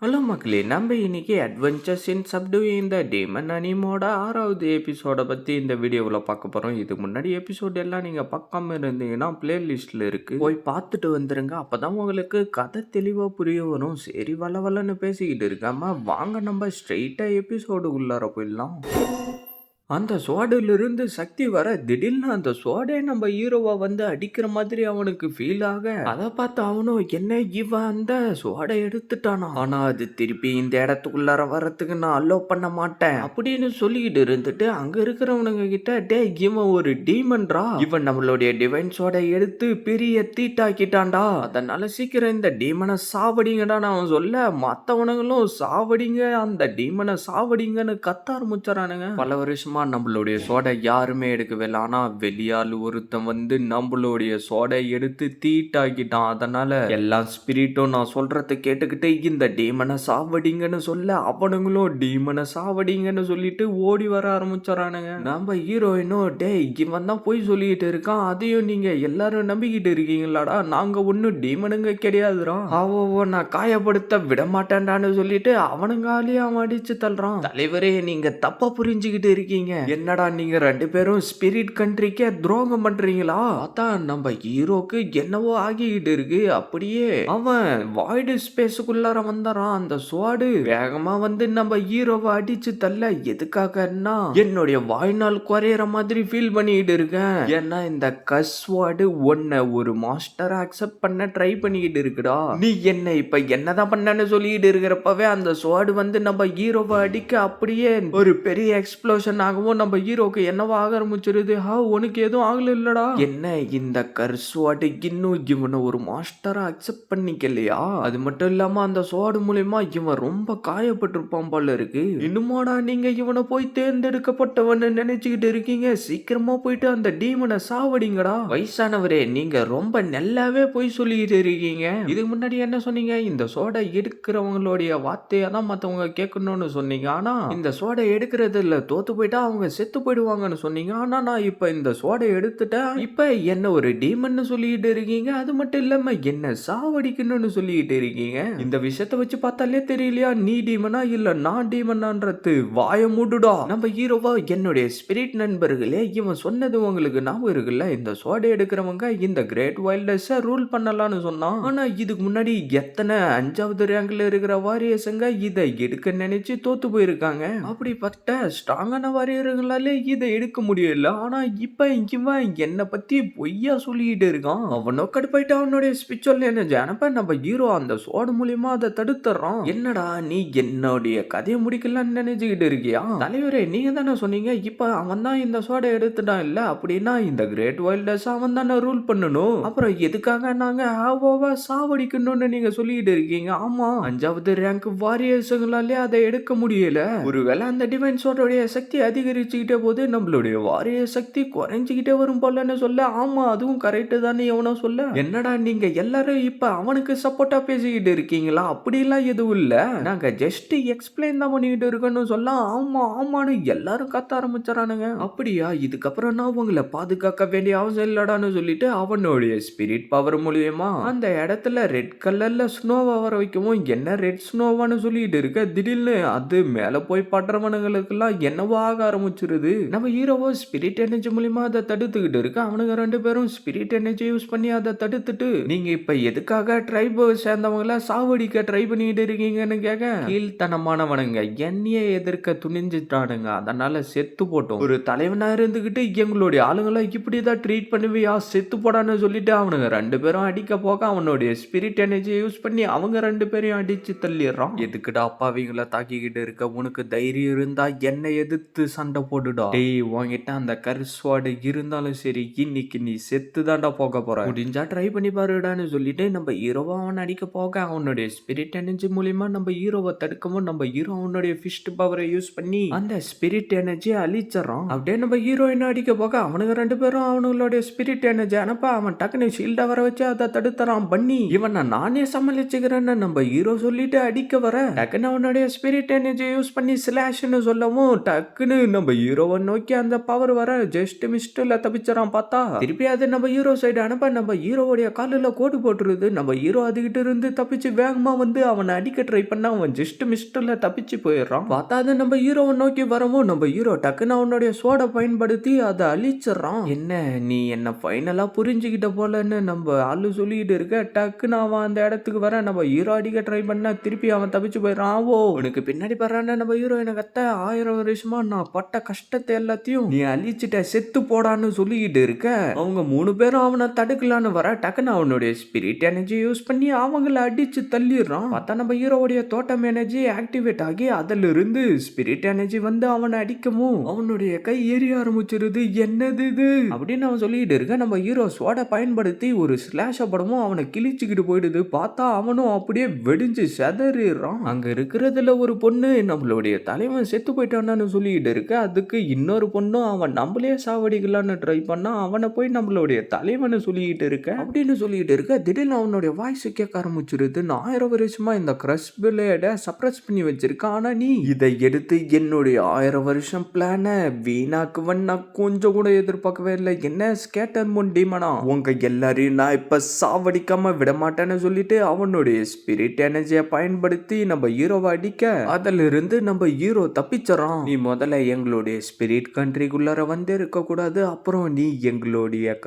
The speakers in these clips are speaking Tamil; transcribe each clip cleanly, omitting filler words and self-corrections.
ஹலோ மக்களே, நம்ம இன்னைக்கு அட்வென்ச்சர்ஸ் இன் சப்டுவிங் த டீமன் அனிமோட 6வது எபிசோட பற்றி இந்த வீடியோவில் பார்க்க போகிறோம். இதுக்கு முன்னாடி எபிசோட் எல்லாம் நீங்கள் பார்க்காம இருந்தீங்கன்னா பிளேலிஸ்ட்டில் இருக்குது, போய் பார்த்துட்டு வந்துருங்க. அப்போ தான் உங்களுக்கு கதை தெளிவாக புரிய வரும். சரி, வளன்னு பேசிக்கிட்டு இருக்காம வாங்க நம்ம ஸ்ட்ரெயிட்டாக எபிசோடு உள்ளார போயிடலாம். அந்த சோடிலிருந்து சக்தி வர திடீர்னு அந்த சோடே நம்ம ஹீரோவை வந்து அடிக்கிற மாதிரி அவனுக்கு ஃபீல் ஆக, அதை பார்த்து அவனும் என்ன இவன் அந்த சோடை எடுத்துட்டானா, ஆனா அது திருப்பி இந்த இடத்துக்குள்ளார வர்றதுக்கு நான் அலோ பண்ண மாட்டேன் அப்படின்னு சொல்லிக்கிட்டு இருந்துட்டு அங்க இருக்கிறவனுங்க கிட்ட, டே இவன் ஒரு டீமன்ரா, இவன் நம்மளுடைய டிவைன் சோடை எடுத்து பெரிய தீட்டாக்கிட்டான்டா, அதனால சீக்கிரம் இந்த டீமனை சாவடிங்கடா அவன் சொல்ல, மத்தவனுங்களும் சாவடிங்க அந்த டீமனை சாவடிங்கன்னு கத்த ஆரம்பிச்சானுங்க. பல வருஷமா நம்மளுடைய சோடை யாருமே எடுக்கவே இல்லை. ஆனா வெளியால் ஒருத்தன் வந்து நம்மளுடைய சோடை எடுத்து தீட்டாக்கிட்டான். அதனால எல்லா ஸ்பிரிட்டும் நான் சொல்றதை கேட்டுக்கிட்டு இந்த டீமனை சாவடிங்கன்னு சொல்ல, அவனுங்களும் டீமனை சாவடிங்கன்னு சொல்லிட்டு ஓடி வர ஆரம்பிச்சானுங்க. நம்ம ஹீரோயினும், டே இவன் தான் போய் சொல்லிட்டு இருக்கான், அதையும் நீங்க எல்லாரும் நம்பிக்கிட்டு இருக்கீங்களாடா, நாங்க ஒன்னும் டீமனுங்க கிடையாதுரா, அவ நான் காயப்படுத்த விட மாட்டேன்டான்னு சொல்லிட்டு அவனுங்காலே அவன் அடிச்சு தள்ளுறான். தலைவரே, நீங்க தப்பா புரிஞ்சுக்கிட்டு இருக்கீங்க, என்னடா நீங்க ரெண்டு பேரும் ஸ்பிரிட் கண்ட்ரிக்கே துரோகம் பண்றீங்களா, அதான் நம்ம ஹீரோக்கு என்னவோ ஆகிக்கிட்டு இருக்கு. அப்படியே அவன் வாய்டு ஸ்பேஸுக்குள்ளார வந்தாரான். அந்த ஸ்வாடு வேகமா வந்து நம்ம ஹீரோவை அடிச்சு தள்ள, எதுக்காகன்னா என்னுடைய வாழ்நாள் குறையிற மாதிரி ஃபீல் பண்ணிக்கிட்டு இருக்கேன். ஏன்னா இந்த கஸ்வாடு ஒன்ன ஒரு மாஸ்டர் அக்செப்ட் பண்ண ட்ரை பண்ணிக்கிட்டு இருக்குடா, நீ என்ன இப்ப என்னதான் பண்ணன்னு சொல்லிட்டு இருக்கிறப்பவே அந்த ஸ்வாடு வந்து நம்ம ஹீரோவை அடிக்க, அப்படியே ஒரு பெரிய எக்ஸ்ப்ளோஷன் ஆகும். நம்ம ஹீரோக்கு என்னவா ஆக ஆரம்பிச்சிருது. உனக்கு எதுவும் ஆகல இல்லடா, என்ன இந்த கர்ஸ்வாடு இன்னும் இவனை ஒரு மாஸ்டரா அக்செப்ட் பண்ணிக்கலையா, அது மட்டும் இல்லாம அந்த சோடு மூலமா இவன் ரொம்ப காயப்பட்டிருப்பான் போல இருக்கு. இன்னுமாடா நீங்க இவனை போய் தேர்ந்தெடுக்கப்பட்டவன்னு நினைச்சுக்கிட்டு இருக்கீங்க, சீக்கிரமா போயிட்டு அந்த டீமனை சாவடிங்கடா. வயசானவரே, நீங்க ரொம்ப நல்லாவே போய் சொல்லிட்டு இருக்கீங்க. இதுக்கு முன்னாடி என்ன சொன்னீங்க, இந்த சோடை எடுக்கிறவங்களுடைய வார்த்தையை தான் மத்தவங்க கேட்கணும்னு சொன்னீங்க. ஆனா இந்த சோடை எடுக்கிறதுல தோத்து போயிட்டா அவங்க செத்து போயிடுவாங்கன்னு சொன்னீங்க. ஆனா நான் இப்ப இந்த சோடை எடுத்துட்டேன், இப்ப என்ன ஒரு டீமன் சொல்லிட்டு இருக்கீங்க, அது மட்டும் இல்லாம என்ன சாவடிக்கணும்னு சொல்லிட்டு இருக்கீங்க. இந்த விஷயத்தை வச்சு பார்த்தாலே தெரியலையா நீ டீமனா இல்ல நான் டீமனான்றது, வாய மூடுடா. நம்ம ஹீரோவா, என்னுடைய ஸ்பிரிட் நண்பர்களே, இவன் சொன்னது உங்களுக்கு ஞாபகம் இருக்குல்ல, இந்த சோடை எடுக்கிறவங்க இந்த கிரேட் வைல்டர்ஸை ரூல் பண்ணலாம்னு சொன்னான். ஆனா இதுக்கு முன்னாடி எத்தனை 5வது ரேங்க்ல இருக்கிற வாரியர்ஸுங்க இதை எடுக்க நினைச்சு தோத்து போயிருக்காங்க. அப்படிப்பட்ட ஸ்ட்ராங்கான வாரியர்களாலே இதை எடுக்க முடியல. ஆனா இப்ப இவன் என்ன பத்தி பொய்யா சொல்லிட்டு இருக்கான். அவனோ கடுப்பாயிட்டு அவனுடைய ஸ்பிரிச்சுவல் எனர்ஜி அனுப்ப நம்ம ஹீரோ அந்த சோடு மூலியமா அதை தடுத்துறான். என்னடா நீ என்னுடைய கதையை முடிக்கலாம்னு நினைச்சுக்கிட்டு இருக்கியா? தலைவரே, நீங்க தானே சொன்னீங்க இப்ப அவன் தான் இந்த சோடை எடுத்துட்டான் இல்ல, அப்படின்னா இந்த கிரேட் வைல்டர்ஸ் அவன் தானே ரூல் பண்ணணும், அப்புறம் எதுக்காக நாங்க ஆவோவா சாவடிக்கணும்னு நீங்க சொல்லிட்டு இருக்கீங்க? ஆமா, 5வது ரேங்க் வாரியர்ஸுங்களாலே அதை எடுக்க முடியல. ஒருவேளை அந்த டிவைன் சோடோடைய சக்தி அதிகரிச்சுக்கிட்டே போது நம்மளுடைய வாரியர் சக்தி குறைஞ்சிக்கிட்டே வரும் போலன்னு சொல்ல, ஆமா அதுவும் கரெக்ட் தானே எவனோ சொல்ல, என்னடா நீங்க எல்லாரும் இப்ப அவனுக்கு சப்போர்ட்டா பேசிக்கிட்டு இருக்கீங்களா? அப்படிலாம் எதுவும் இல்ல, நாங்க ஜஸ்ட் எக்ஸ்பிளைன் தான் பண்ணிக்கிட்டு இருக்கோம்னு சொல்ல, ஆமா ஆமான்னு எல்லாரும் கத்த ஆரம்பிச்சானுங்க. அப்படியா, இதுக்கப்புறம் நான் உங்களை பாதுகாக்க வேண்டிய அவசியம் இல்லடான்னு சொல்லிட்டு அவனுடைய ஸ்பிரிட் பவர் மூலியமா அந்த இடத்துல ரெட் கலர்ல ஸ்னோவா வர வைக்கவும், என்ன ரெட் ஸ்னோவான்னு சொல்லிட்டு இருக்க, திடீர்னு அது மேல போய் படுறவனுங்களுக்கெல்லாம் என்னவோ ஆக ஆரம்பிச்சிருது. நம்ம ஹீரோவோ ஸ்பிரிட் எனர்ஜி மூலியமா அதை தடுத்துக்கிட்டு இருக்கு. அவனுங்க ரெண்டு பேரும் ஸ்பிரிட் எனர்ஜி யூஸ் பண்ணி அதை தடுத்துட்டு, நீங்க இப்ப எதுக்காக ட்ரைப் சேர்ந்தவங்கள சாவடிக்க ட்ரை பண்ணிட்டு இருக்கீங்கன்னு கேட்க, கீழ்த்தனமானவனுங்க என்னையே எதிர்க்க துணிஞ்சிட்டானுங்க, அதனால செத்து போட்டோம். ஒரு தலைவனா இருந்துகிட்டு எங்களுடைய ஆளுங்களை இப்படிதான் ட்ரீட் பண்ணுவியா, செத்து போடான்னு சொல்லிட்டு அவனுங்க ரெண்டு பேரும் அடிக்க போக அவனுடைய ஸ்பிரிட் எனர்ஜி யூஸ் பண்ணி அவங்க ரெண்டு பேரையும் அடிச்சு தள்ளிடுறான். எதுக்குடா அப்பாவிங்களை தாக்கிக்கிட்டு இருக்க, உனக்கு தைரியம் இருந்தா என்னை எதிர்த்து சண்டை போடுடா. டேய், உன்கிட்ட அந்த கர்ஸ்வாடு இருந்தாலும் சரி, இன்னைக்கு நீ செத்து தாண்டா போக போற, முடிஞ்சா ட்ரை பண்ணி பாருடான்னு சொல்லிட்டு நம்ம ஹீரோவா அவன் அடிக்க போக அவனுடைய ஸ்பிரிட் எனர்ஜி மூலியமா நம்ம ஹீரோவை தடுக்கவும், நம்ம ஹீரோ அவனுடைய ஃபிஸ்ட் பவரை யூஸ் பண்ணி அந்த ஸ்பிரிட் எனர்ஜி அழிச்சிடறான். அப்படியே நம்ம ஹீரோயின் அடிக்க போக அவனுங்க ரெண்டு பேரும் அவனுடைய ஸ்பிரிட் எனர்ஜி அனுப்ப அவன் டக்குனு ஷீல்டா வர வச்சு அதை தடுத்துறான். பண்ணி இவன் நானே சமாளிச்சுக்கிறேன்னு நம்ம ஹீரோ சொல்லிட்டு அடிக்க வர, டக்குன்னு அவனுடைய ஸ்பிரிட் எனர்ஜி யூஸ் பண்ணி ஸ்லாஷ்னு சொல்லவும் டக்குன்னு நம்ம ஹீரோவை நோக்கி அந்த பவர் வர ஜஸ்ட் மிஸ்ட்ல தப்பிச்சறான். பார்த்தா திருப்பி அது நம்ம ஹீரோ சைடு அனுப்ப நம்ம ஹீரோவுடைய காலில் கோடு போட்டுருது. நம்ம ஹீரோ அதுகிட்ட இருந்து தப்பிச்சு வேகமா வந்து அவனை அடிக்க ட்ரை பண்ண அவன் ஜஸ்ட் மிஸ்ட்ல தப்பிச்சு போயிடுறான். பார்த்தா அது நம்ம ஹீரோவை நோக்கி வரவும் நம்ம ஹீரோ டக்குன்னு அவனுடைய சோடை பயன்படுத்தி அதை அழிச்சிடறான். என்ன நீ என்ன ஃபைனலா புரிஞ்சுக்கிட்ட போலன்னு நம்ம ஆளு சொல்லிட்டு இருக்க. டக்குன்னு அவன் அந்த இடத்துக்கு வர நம்ம ஹீரோ அடிக்க ட்ரை பண்ண திருப்பி அவன் தப்பிச்சு போயிடறான். உனக்கு பின்னாடி பண்றான நம்ம ஹீரோ எனக்கு 1000 வருஷமா நான் பட்ட கஷ்டத்தை எல்லாத்தையும் நீ அழிச்சிட்ட, செத்து போடான்னு சொல்லிக்கிட்டு இருக்க. அவங்க 3 பேரும் அவனை தடுக்கலான்னு வர டக்குன்னு அவனுடைய ஸ்பிரிட் எனர்ஜி யூஸ் பண்ணி அவங்கள அடிச்சு தள்ளிடுறான். பார்த்தா நம்ம ஹீரோவுடைய தோட்டம் எனர்ஜி ஆக்டிவேட் ஆகி அதுல இருந்து ஸ்பிரிட் எனர்ஜி வந்து அவனை அடிக்கவும் அவனுடைய கை எரிய ஆரம்பிச்சிருது. என்னது இது அப்படின்னு அவன் சொல்லிட்டு இருக்க. நம்ம ஹீரோ சோடை பயன்படுத்தி ஒரு ஸ்லாஷ படமும் அவனை கிழிச்சுக்கிட்டு போயிடுது. பார்த்தா அவனும் அப்படியே வெடிஞ்சு செதறிடுறான். அங்க இருக்கிறதுல ஒரு பொண்ணு நம்மளுடைய தலைவன் செத்து போயிட்டான்னு சொல்லிட்டு இருக்க. அதுக்கு இன்னொரு பொண்ணும் அவன் நம்மளே சாவடிக்கலான்னு ட்ரை பண்ணா அவனை போய் நம்மளுடைய தலைவனை சொல்லிட்டு இருக்க அப்படின்னு சொல்லிட்டு இருக்க. திடீர்னு அவனுடைய வாய்ஸ் கேட்க ஆரம்பிச்சிருது. நான் 1000 வருஷமா இந்த கிரஷ் பிளேட சப்ரஸ் பண்ணி வச்சிருக்கேன். ஆனா நீ இதை எடுத்து என்னுடைய 1000 வருஷம் பிளான வீணாக்குவன் நான் கொஞ்சம் கூட எதிர்பார்க்கவே இல்லை. என்ன ஸ்கேட்டர் மூன் டீமனா, உங்க எல்லாரையும் நான் இப்ப சாவடிக்காம விட மாட்டேன்னு சொல்லிட்டு அவனுடைய ஸ்பிரிட் எனர்ஜியை பயன்படுத்தி நம்ம ஹீரோவை அடிக்க அதுல இருந்து நம்ம ஹீரோ தப்பிச்சறான். நீ முதல்ல எங்களுடைய ஸ்பிரிட் கண்ட்ரிக்குள்ளார வந்து இருக்க கூடாது, அப்புறம் நீ எங்களுடைய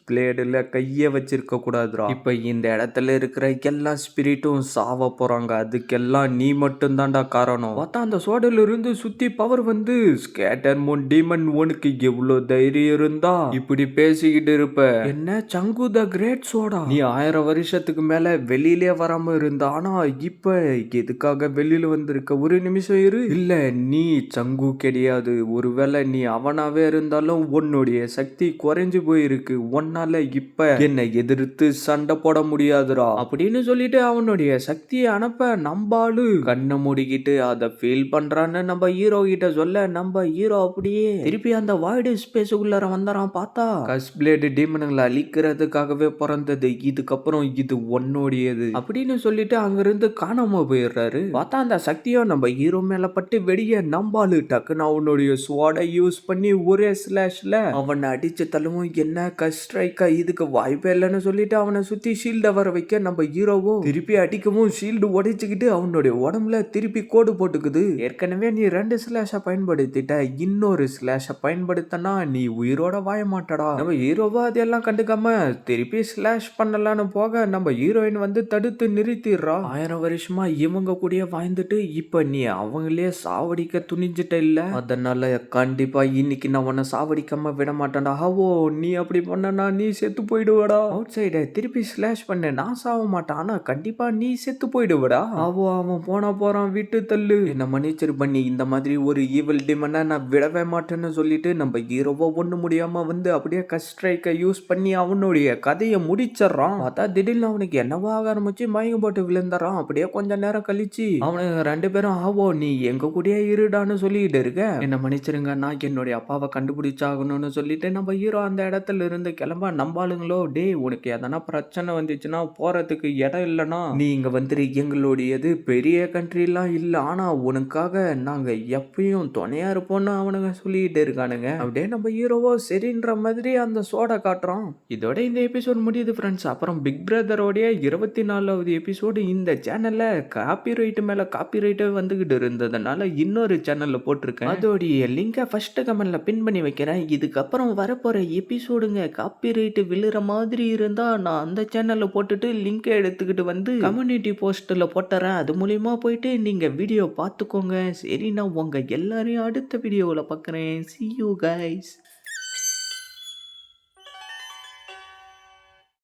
பிளேடுல கைய வச்சிருக்க கூடாதுரா. இப்ப இந்த இடத்துல இருக்கிற எல்லா ஸ்பிரிட்டும் சாவ போறாங்க, அதுக்கெல்லாம் நீ மட்டும் தான்டா காரணம். பார்த்தா அந்த சோடல இருந்து சுத்தி பவர் வந்து ஸ்கேட்டர் மூன் டீமன், உனக்கு எவ்வளவு தைரியம் இருந்தா இப்படி பேசிக்கிட்டு இருப்ப? என்ன சங்கு த கிரேட் சோடா, நீ 1000 வருஷத்துக்கு மேல வெளியிலே வராம இருந்தா, ஆனா இப்ப எதுக்காக வெளியில வந்திருக்க? ஒரு நிமிஷம் இரு. இல்ல நீ சங்கு கிடையாது, ஒருவேளை நீ அவனாவே இருந்தாலும் உன்னுடைய சக்தி குறைஞ்சு போயிருக்கு, உன்னால இப்ப என்னை எதிர்த்து சண்டை போட முடியாதுரா அப்படின்னு சொல்லிட்டு அவனுடைய சக்தியை அனுப்ப நம்பாலு கண்ணை மூடிக்கிட்டு அதை ஃபீல் பண்றான்னு நம்ம ஹீரோ கிட்ட சொல்ல நம்ம ஹீரோ அப்படியே திருப்பி அந்த வாய்டு ஸ்பேஸுக்குள்ளார வந்தாரான். பார்த்தா கஸ்பிளேடு டீமனுங்களை அழிக்கிறதுக்காகவே பிறந்தது, இதுக்கப்புறம் இது உன்னுடையது அப்படின்னு சொல்லிட்டு அங்கிருந்து காணாம போயிடுறாரு. பார்த்தா அந்த சக்தியும் நம்ம ஹீரோ மேல பட்டு வெடிய நம்பாலு டக்குன்னு அவனுடைய ஸ்வாடை யூஸ் பண்ணி ஒரே ஸ்லாஷ்ல அவனை அடிச்சு தள்ளுவோம். என்ன கஸ்ட்ரைக்கா, இதுக்கு வாய்ப்பே இல்லைன்னு சொல்லிட்டு அவனை சுத்தி ஷீல்ட வர வைக்க நம்ம ஹீரோவோ திருப்பி அடிக்கவும் ஷீல்டு உடைச்சுக்கிட்டு அவனுடைய உடம்புல திருப்பி கோடு போட்டுக்குது. ஏற்கனவே நீ 2 ஸ்லாஷ பயன்படுத்திட்ட, இன்னொரு ஸ்லாஷ பயன்படுத்தனா நீ உயிரோட வாய மாட்டடா. நம்ம ஹீரோவா அதெல்லாம் கண்டுக்காம திருப்பி ஸ்லாஷ் பண்ணலான்னு போக நம்ம ஹீரோயின் வந்து தடுத்து நிறுத்திடுறா. 1000 வருஷமா இவங்க கூட வாழ்ந்துட்டு இப்ப நீ அவங்களே சாவடிக்க துணிஞ்சிட்ட இல்ல, அதனால கண்டிப்பா இன்னைக்கு நான் உன்னை சாவடிக்காம விட மாட்டேன்டா. ஹவோ நீ அப்படி பண்ணனா நீ செத்து போயிடுவடா. அவுட் சைட திருப்பி ஸ்லாஷ் பண்ண, நான் சாவ மாட்டேன், ஆனா கண்டிப்பா நீ செத்து போயிடுவடா. அவோ அவன் போறான், விட்டு தள்ளு, என்ன மன்னிச்சிரு பண்ணி, இந்த மாதிரி ஒரு ஈவில் டிமனை நான் விடவே மாட்டேன்னு சொல்லிட்டு நம்ம ஹீரோவோ ஒண்ணு முடியாம வந்து அப்படியே கஸ்ட்ரைக்க யூஸ் பண்ணி அவனுடைய கதையை முடிச்சிடறான். பார்த்தா திடீர்னு அவனுக்கு என்னவோ ஆக ஆரம்பிச்சு மயக்கம் போட்டு விழுந்துறான். அப்படியே கொஞ்ச நேரம் கழிச்சு அவனுக்கு 2 பேரும் ஆவோ நீ எங்க கூடயே இருடான்னு சொல்லிட்டு இருக்க, என்ன மன்னிச்சிருங்க நான் என்னுடைய அப்பாவை கண்டுபிடிச்சாகணும்னு சொல்லிட்டு நம்ம ஹீரோ அந்த இடத்துல இருந்து கிளம்ப நம்பாளுங்களோ டே உனக்கு எதனா பிரச்சனை வந்துச்சுன்னா போறதுக்கு இடம் இல்லைன்னா நீ இங்க வந்துரு, எங்களுடையது பெரிய கண்ட்ரிலாம் இல்ல, ஆனா உனக்காக நாங்க எப்பயும் துணையா இருப்போம்னு அவனுங்க சொல்லிட்டு இருக்கானுங்க. அப்படியே நம்ம ஹீரோவோ சரின்ற மாதிரி அந்த சோடை காட்டுறான். இதோட இந்த எபிசோட் முடியுது ஃப்ரெண்ட்ஸ். அப்புறம் பிக் பிரதரோடைய 24வது எபிசோடு இந்த சேனல்ல காப்பிரைட் மேல காப்பிரைட்டே வந்துகிட்டு இருந்ததுனால இன்னொரு சேனல்ல போட்டிருக்கேன், அதோடைய லிங்கை ஃபர்ஸ்ட் கமெண்ட்ல பின் பண்ணி வைக்கிறேன். இதுக்கப்புறம் வரப்போற எபிசோடுங்க காப்பிரைட் விழுற மாதிரி இருந்தா நான் அந்த சேனல்ல போட்டுட்டு லிங்கை எடுத்துக்கிட்டு வந்து கம்யூனிட்டி போஸ்ட்ல போட்டுறேன், அது மூலியமா போயிட்டு நீங்க வீடியோ பார்த்துக்கோங்க. சரி நான் உங்க எல்லாரையும் அடுத்த வீடியோவில் பார்க்குறேன். See you guys.